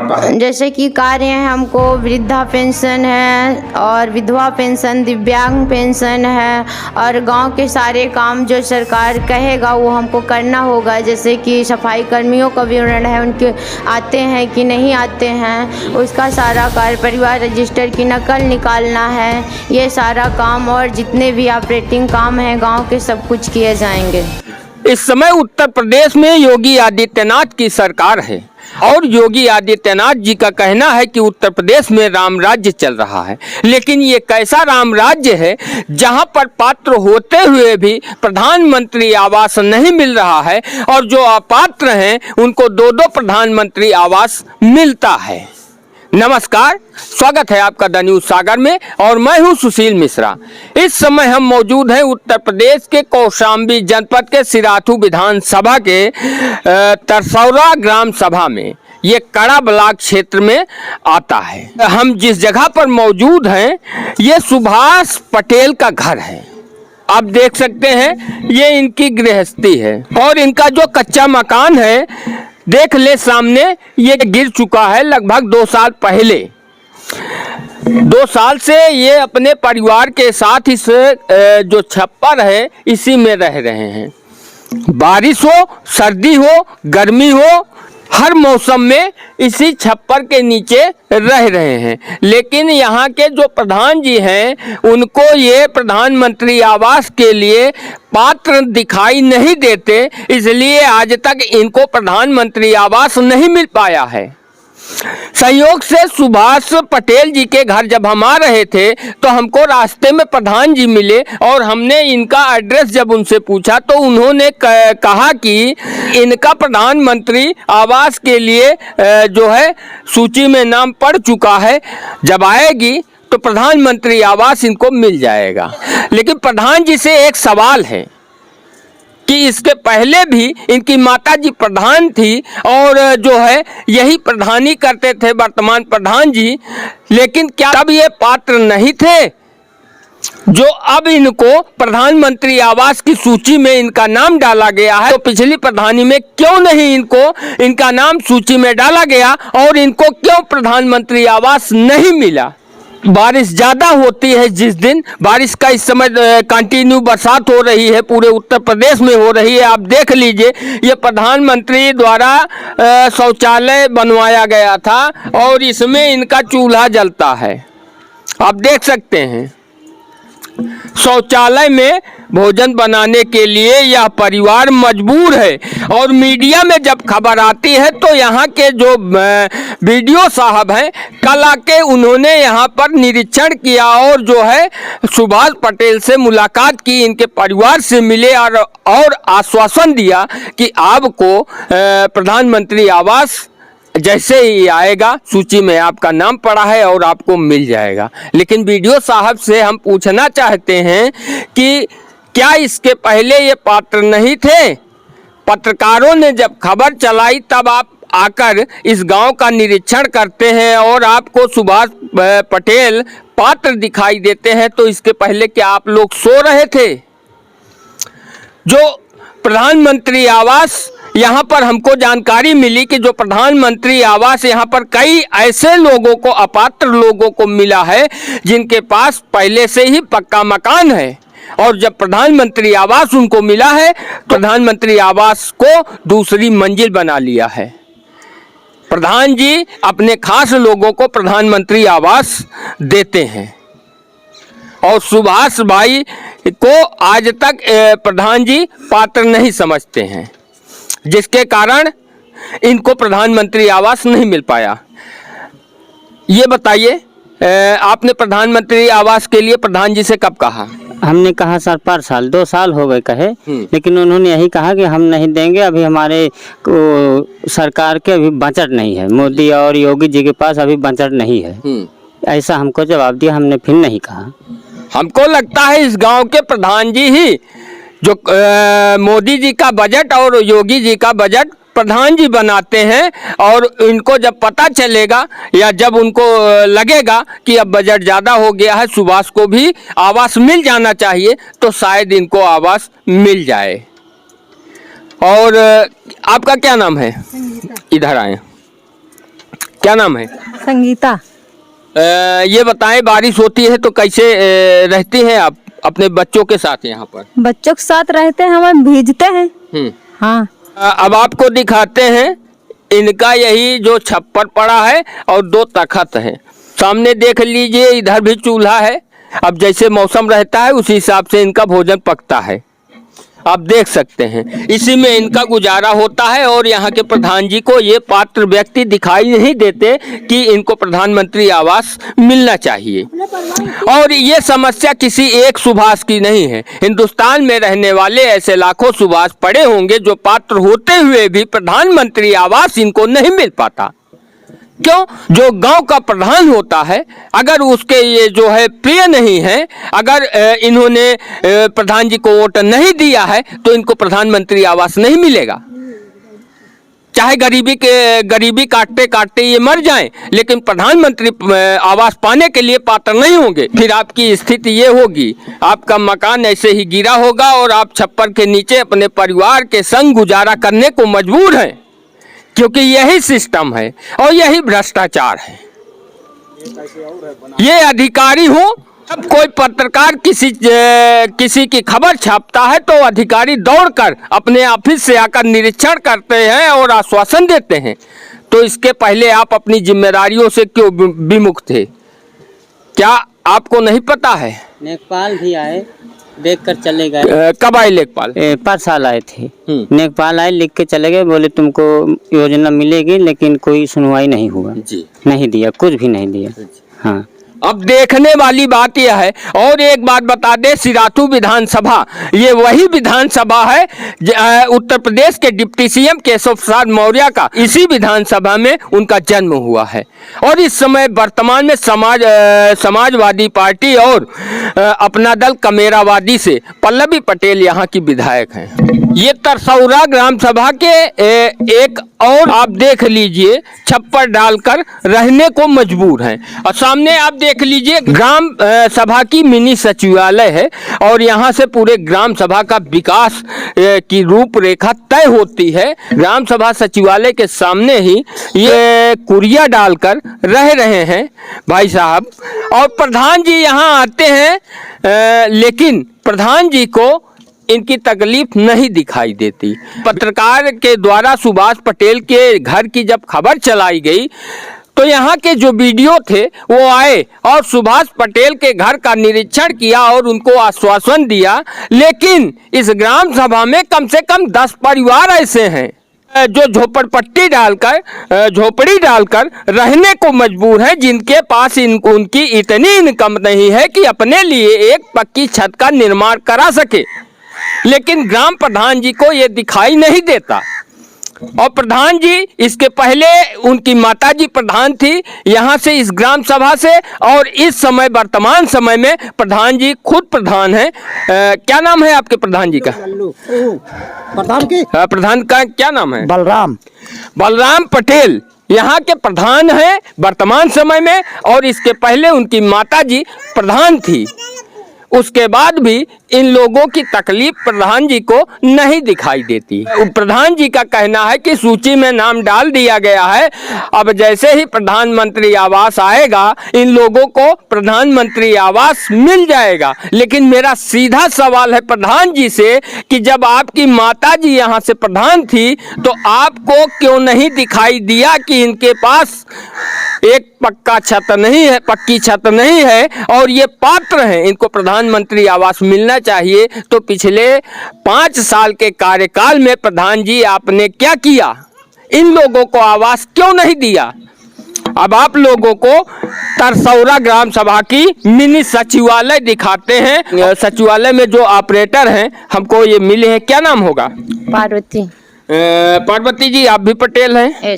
आता है? जैसे कि कार्य है, हमको वृद्धा पेंशन है और विधवा पेंशन, दिव्यांग पेंशन है और गांव के सारे काम जो सरकार कहेगा वो हमको करना होगा। जैसे कि सफाई कर्मियों का विवरण है, उनके आते हैं कि नहीं आते हैं, उसका सारा कार्य, परिवार रजिस्टर की नकल निकालना है, ये सारा काम और जितने भी ऑपरेटिंग काम हैं गाँव के सब कुछ किए जाएंगे। इस समय उत्तर प्रदेश में योगी आदित्यनाथ की सरकार है और योगी आदित्यनाथ जी का कहना है कि उत्तर प्रदेश में राम राज्य चल रहा है। लेकिन ये कैसा राम राज्य है जहां पर पात्र होते हुए भी प्रधानमंत्री आवास नहीं मिल रहा है और जो अपात्र हैं उनको 2-2 प्रधानमंत्री आवास मिलता है। नमस्कार, स्वागत है आपका द न्यूज़ सागर में और मैं हूं सुशील मिश्रा। इस समय हम मौजूद हैं उत्तर प्रदेश के कौशाम्बी जनपद के सिराथू विधानसभा के तरसौरा ग्राम सभा में। ये कड़ा ब्लॉक क्षेत्र में आता है। हम जिस जगह पर मौजूद हैं ये सुभाष पटेल का घर है। आप देख सकते हैं ये इनकी गृहस्थी है और इनका जो कच्चा मकान है देख ले सामने, ये गिर चुका है लगभग 2 साल पहले। 2 साल से ये अपने परिवार के साथ इस जो छप्पर है इसी में रह रहे हैं। बारिश हो, सर्दी हो, गर्मी हो, हर मौसम में इसी छप्पर के नीचे रह रहे हैं। लेकिन यहाँ के जो प्रधान जी हैं उनको ये प्रधानमंत्री आवास के लिए पात्र दिखाई नहीं देते, इसलिए आज तक इनको प्रधानमंत्री आवास नहीं मिल पाया है। संयोग से सुभाष पटेल जी के घर जब हम आ रहे थे तो हमको रास्ते में प्रधान जी मिले और हमने इनका एड्रेस जब उनसे पूछा तो उन्होंने कहा कि इनका प्रधानमंत्री आवास के लिए जो है सूची में नाम पड़ चुका है, जब आएगी तो प्रधानमंत्री आवास इनको मिल जाएगा। लेकिन प्रधान जी से एक सवाल है कि इसके पहले भी इनकी माताजी प्रधान थी और जो है यही प्रधानी करते थे वर्तमान प्रधान जी, लेकिन क्या तब ये पात्र नहीं थे जो अब इनको प्रधानमंत्री आवास की सूची में इनका नाम डाला गया है? तो पिछली प्रधानी में क्यों नहीं इनका नाम सूची में डाला गया और इनको क्यों प्रधानमंत्री आवास नहीं मिला? बारिश ज़्यादा होती है जिस दिन, बारिश का इस समय कंटिन्यू बरसात हो रही है, पूरे उत्तर प्रदेश में हो रही है। आप देख लीजिए ये प्रधानमंत्री द्वारा शौचालय बनवाया गया था और इसमें इनका चूल्हा जलता है। आप देख सकते हैं शौचालय में भोजन बनाने के लिए यह परिवार मजबूर है। और मीडिया में जब खबर आती है तो यहाँ के जो वीडियो साहब हैं कल आके उन्होंने यहाँ पर निरीक्षण किया और जो है सुभाष पटेल से मुलाकात की, इनके परिवार से मिले और आश्वासन दिया कि आपको प्रधानमंत्री आवास जैसे ही आएगा सूची में आपका नाम पड़ा है और आपको मिल जाएगा। लेकिन वीडियो साहब से हम पूछना चाहते हैं कि क्या इसके पहले ये पात्र नहीं थे? पत्रकारों ने जब खबर चलाई तब आप आकर इस गांव का निरीक्षण करते हैं और आपको सुभाष पटेल पात्र दिखाई देते हैं, तो इसके पहले क्या आप लोग सो रहे थे? जो प्रधानमंत्री आवास यहाँ पर हमको जानकारी मिली कि जो प्रधानमंत्री आवास यहाँ पर कई ऐसे लोगों को, अपात्र लोगों को मिला है जिनके पास पहले से ही पक्का मकान है और जब प्रधानमंत्री आवास उनको मिला है प्रधानमंत्री आवास को दूसरी मंजिल बना लिया है। प्रधान जी अपने खास लोगों को प्रधानमंत्री आवास देते हैं और सुभाष भाई को आज तक प्रधान जी पात्र नहीं समझते हैं, जिसके कारण इनको प्रधानमंत्री आवास नहीं मिल पाया। ये बताइए आपने प्रधानमंत्री आवास के लिए प्रधान जी से कब कहा? हमने कहा सर पर साल 2 साल हो गए कहे, लेकिन उन्होंने यही कहा कि हम नहीं देंगे, अभी हमारे सरकार के अभी बजट नहीं है, मोदी और योगी जी के पास अभी बजट नहीं है। ऐसा हमको जवाब दिया, हमने फिर नहीं कहा। हमको लगता है इस गांव के प्रधान जी ही जो मोदी जी का बजट और योगी जी का बजट प्रधान जी बनाते हैं और इनको जब पता चलेगा या जब उनको लगेगा कि अब बजट ज़्यादा हो गया है, सुभाष को भी आवास मिल जाना चाहिए, तो शायद इनको आवास मिल जाए। और आपका क्या नाम है? इधर आए। क्या नाम है? संगीता। ये बताएं, बारिश होती है तो कैसे रहती हैं आप अपने बच्चों के साथ यहाँ पर? बच्चों के साथ रहते हैं, हम भीजते हैं। हाँ। अब आपको दिखाते हैं, इनका यही जो छप्पर पड़ा है और 2 तखत है। सामने देख लीजिए, इधर भी चूल्हा है। अब जैसे मौसम रहता है उसी हिसाब से इनका भोजन पकता है, आप देख सकते हैं। इसी में इनका गुजारा होता है। और यहाँ के प्रधान जी को ये पात्र व्यक्ति दिखाई नहीं देते कि इनको प्रधानमंत्री आवास मिलना चाहिए। और ये समस्या किसी एक सुभाष की नहीं है। हिंदुस्तान में रहने वाले ऐसे लाखों सुभाष पड़े होंगे जो पात्र होते हुए भी प्रधानमंत्री आवास इनको नहीं मिल पाता। क्यों? जो गांव का प्रधान होता है, अगर उसके ये जो है प्रिय नहीं है, अगर इन्होंने प्रधान जी को वोट नहीं दिया है तो इनको प्रधानमंत्री आवास नहीं मिलेगा। चाहे गरीबी काटते काटते ये मर जाएं, लेकिन प्रधानमंत्री आवास पाने के लिए पात्र नहीं होंगे। फिर आपकी स्थिति ये होगी, आपका मकान ऐसे ही गिरा होगा और आप छप्पर के नीचे अपने परिवार के संग गुजारा करने को मजबूर हैं, क्योंकि यही सिस्टम है और यही भ्रष्टाचार है। ये अधिकारी हो, अब कोई पत्रकार किसी की खबर छापता है तो अधिकारी दौड़कर अपने ऑफिस से आकर निरीक्षण करते हैं और आश्वासन देते हैं। तो इसके पहले आप अपनी जिम्मेदारियों से क्यों विमुख थे? क्या आपको नहीं पता है? लेखपाल भी आए, देख कर चले गए। कब आए लेखपाल? पर साल आए थे। लेखपाल आए, लिख के चले गए, बोले तुमको योजना मिलेगी, लेकिन कोई सुनवाई नहीं हुआ जी, नहीं दिया, कुछ भी नहीं दिया। हाँ, अब देखने वाली बात यह है। और एक बात बता दे, सिराथू विधानसभा ये वही विधानसभा है उत्तर प्रदेश के डिप्टी सीएम केशव प्रसाद मौर्य का। इसी विधानसभा में उनका जन्म हुआ है। और इस समय वर्तमान में समाजवादी पार्टी और अपना दल कमेरावादी से पल्लवी पटेल यहाँ की विधायक हैं। ये तरसौरा ग्राम सभा के एक और आप देख लीजिए, छप्पर डालकर रहने को मजबूर हैं। और सामने आप देख लीजिए, ग्राम सभा की मिनी सचिवालय है और यहाँ से पूरे ग्राम सभा का विकास की रूपरेखा तय होती है। ग्राम सभा सचिवालय के सामने ही ये कुरिया डालकर रह रहे हैं भाई साहब। और प्रधान जी यहाँ आते हैं, लेकिन प्रधान जी को इनकी तकलीफ नहीं दिखाई देती। पत्रकार के द्वारा सुभाष पटेल के घर की जब खबर चलाई गई तो यहाँ के जो वीडियो थे वो आए और सुभाष पटेल के घर का निरीक्षण किया और उनको आश्वासन दिया। लेकिन इस ग्राम सभा में कम से कम 10 परिवार ऐसे हैं जो झोपड़पट्टी डालकर झोपड़ी डालकर रहने को मजबूर हैं, जिनके पास उनकी इतनी इनकम नहीं है कि अपने लिए एक पक्की छत का निर्माण करा सके। लेकिन ग्राम प्रधान जी को ये दिखाई नहीं देता। और प्रधान जी, इसके पहले उनकी माताजी प्रधान थी यहाँ से, इस ग्राम सभा से। और इस समय वर्तमान समय में प्रधान जी खुद प्रधान हैं। क्या नाम है आपके प्रधान जी का? प्रधान का क्या नाम है? बलराम पटेल यहाँ के प्रधान हैं वर्तमान समय में। और इसके पहले उनकी माताजी प्रधान थी। उसके बाद भी इन लोगों की तकलीफ प्रधान जी को नहीं दिखाई देती। प्रधान जी का कहना है कि सूची में नाम डाल दिया गया है, अब जैसे ही प्रधानमंत्री आवास आएगा इन लोगों को प्रधानमंत्री आवास मिल जाएगा। लेकिन मेरा सीधा सवाल है प्रधान जी से कि जब आपकी माता जी यहाँ से प्रधान थी तो आपको क्यों नहीं दिखाई दिया कि इनके पास एक पक्का छत नहीं है, पक्की छत नहीं है और ये पात्र हैं, इनको प्रधानमंत्री आवास मिलना चाहिए। तो पिछले 5 साल के कार्यकाल में प्रधान जी आपने क्या किया? इन लोगों को आवास क्यों नहीं दिया? अब आप लोगों को तरसौरा ग्राम सभा की मिनी सचिवालय दिखाते हैं। सचिवालय में जो ऑपरेटर हैं हमको ये मिले हैं, क्या नाम होगा? पार्वती जी, आप भी पटेल हैं?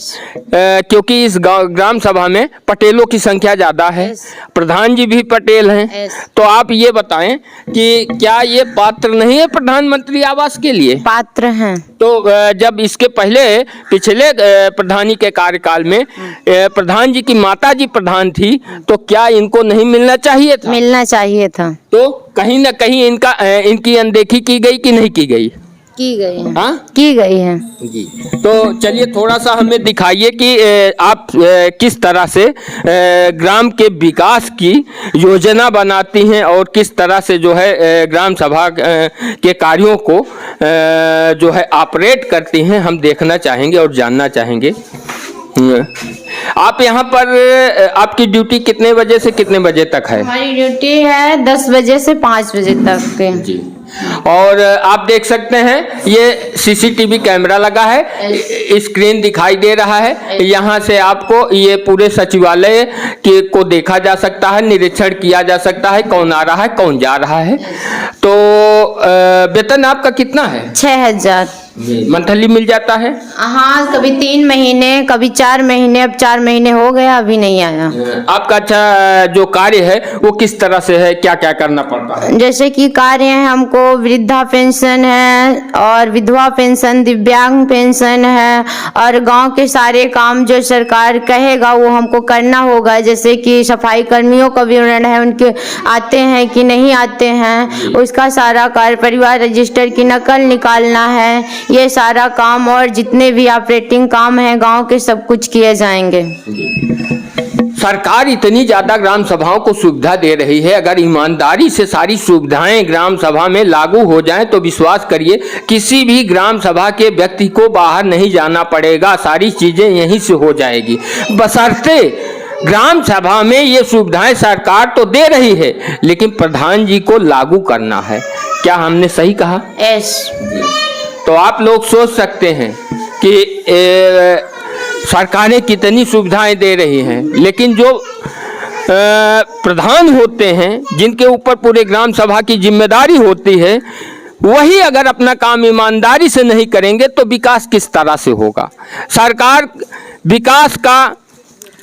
क्योंकि इस ग्राम सभा में पटेलों की संख्या ज्यादा है। प्रधान जी भी पटेल हैं। तो आप ये बताएं कि क्या ये पात्र नहीं है प्रधानमंत्री आवास के लिए? पात्र हैं। तो जब इसके पहले पिछले प्रधानी के कार्यकाल में प्रधान जी की माता जी प्रधान थी तो क्या इनको नहीं मिलना चाहिए था? मिलना चाहिए था। तो कहीं ना कहीं इनकी अनदेखी की गई कि नहीं की गई? की गई है। हाँ की गई है जी। तो चलिए थोड़ा सा हमें दिखाइए कि आप किस तरह से ग्राम के विकास की योजना बनाती हैं और किस तरह से जो है ग्राम सभा के कार्यों को जो है ऑपरेट करती हैं, हम देखना चाहेंगे और जानना चाहेंगे। आप यहाँ पर आपकी ड्यूटी कितने बजे से कितने बजे तक है? हमारी ड्यूटी है 10 बजे से 5 बजे तक के। जी। और आप देख सकते हैं ये सीसीटीवी कैमरा लगा है, स्क्रीन दिखाई दे रहा है। यहाँ से आपको ये पूरे सचिवालय को देखा जा सकता है, निरीक्षण किया जा सकता है, कौन आ रहा है कौन जा रहा है। तो वेतन आपका कितना है? 6000 मंथली मिल जाता है? हाँ, कभी 3 महीने कभी 4 महीने, अब 4 महीने हो गया अभी नहीं आया। आपका अच्छा जो कार्य है वो किस तरह से है, क्या क्या करना पड़ता है? जैसे कि कार्य है, हमको वृद्धा पेंशन है और विधवा पेंशन, दिव्यांग पेंशन है और गांव के सारे काम जो सरकार कहेगा वो हमको करना होगा। जैसे कि सफाई कर्मियों का विवरण है, उनके आते हैं कि नहीं आते हैं, उसका सारा कार्य, परिवार रजिस्टर की नकल निकालना है, ये सारा काम और जितने भी ऑपरेटिंग काम हैं गांव के सब कुछ किए जाएंगे। सरकार इतनी ज्यादा ग्राम सभाओं को सुविधा दे रही है, अगर ईमानदारी से सारी सुविधाएं ग्राम सभा में लागू हो जाएं तो विश्वास करिए किसी भी ग्राम सभा के व्यक्ति को बाहर नहीं जाना पड़ेगा, सारी चीजें यहीं से हो जाएगी। बशर्ते ग्राम सभा में ये सुविधाएं सरकार तो दे रही है लेकिन प्रधान जी को लागू करना है। क्या हमने सही कहा? यस। तो आप लोग सोच सकते हैं कि सरकारें कितनी सुविधाएं दे रही हैं, लेकिन जो प्रधान होते हैं जिनके ऊपर पूरे ग्राम सभा की जिम्मेदारी होती है, वही अगर अपना काम ईमानदारी से नहीं करेंगे तो विकास किस तरह से होगा? सरकार विकास का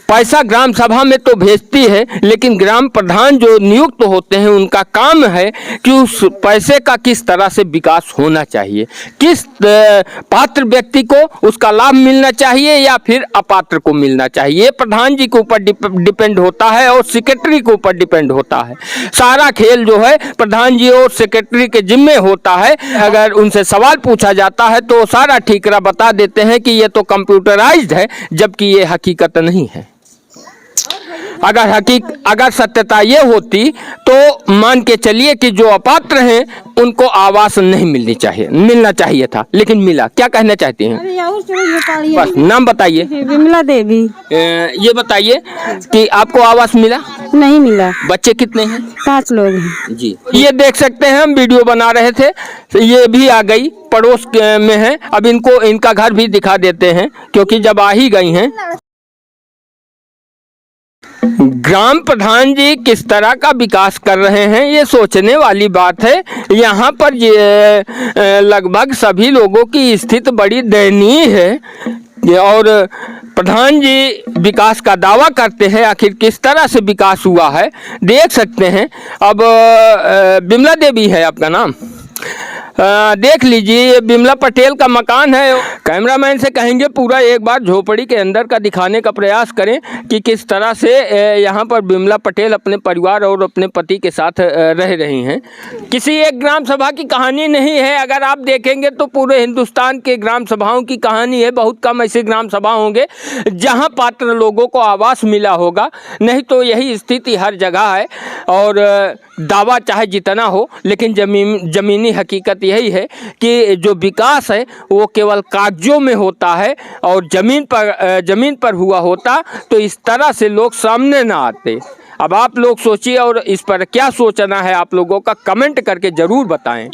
पैसा ग्राम सभा में तो भेजती है लेकिन ग्राम प्रधान जो नियुक्त होते हैं उनका काम है कि उस पैसे का किस तरह से विकास होना चाहिए, किस पात्र व्यक्ति को उसका लाभ मिलना चाहिए या फिर अपात्र को मिलना चाहिए। ये प्रधान जी के ऊपर डिपेंड होता है और सेक्रेटरी के ऊपर डिपेंड होता है। सारा खेल जो है प्रधान जी और सेक्रेटरी के जिम्मे होता है। अगर उनसे सवाल पूछा जाता है तो सारा ठीकरा बता देते हैं कि ये तो कंप्यूटराइज्ड है, जबकि ये हकीकत नहीं है। अगर सत्यता ये होती तो मान के चलिए कि जो अपात्र हैं उनको आवास नहीं मिलना चाहिए था, लेकिन मिला। क्या कहना चाहती हैं? बस नाम बताइए। विमला देवी। ये बताइए कि आपको आवास मिला? नहीं मिला। बच्चे कितने हैं? 5 लोग हैं जी। ये देख सकते हैं, हम वीडियो बना रहे थे, ये भी आ गई, पड़ोस में है। अब इनका घर भी दिखा देते हैं क्योंकि जब आ ही गई हैं। ग्राम प्रधान जी किस तरह का विकास कर रहे हैं ये सोचने वाली बात है। यहाँ पर लगभग सभी लोगों की स्थिति बड़ी दयनीय है और प्रधान जी विकास का दावा करते हैं। आखिर किस तरह से विकास हुआ है देख सकते हैं। अब विमला देवी है आपका नाम, देख लीजिए ये बिमला पटेल का मकान है। कैमरामैन से कहेंगे पूरा एक बार झोपड़ी के अंदर का दिखाने का प्रयास करें कि किस तरह से यहाँ पर बिमला पटेल अपने परिवार और अपने पति के साथ रह रही हैं। किसी एक ग्राम सभा की कहानी नहीं है, अगर आप देखेंगे तो पूरे हिंदुस्तान के ग्राम सभाओं की कहानी है। बहुत कम ऐसे ग्राम सभा होंगे जहाँ पात्र लोगों को आवास मिला होगा, नहीं तो यही स्थिति हर जगह है। और दावा चाहे जितना हो, लेकिन जमीनी हकीकत यही है कि जो विकास है वो केवल कागजों में होता है और जमीन पर हुआ होता तो इस तरह से लोग सामने ना आते। अब आप लोग सोचिए और इस पर क्या सोचना है आप लोगों का कमेंट करके ज़रूर बताएं।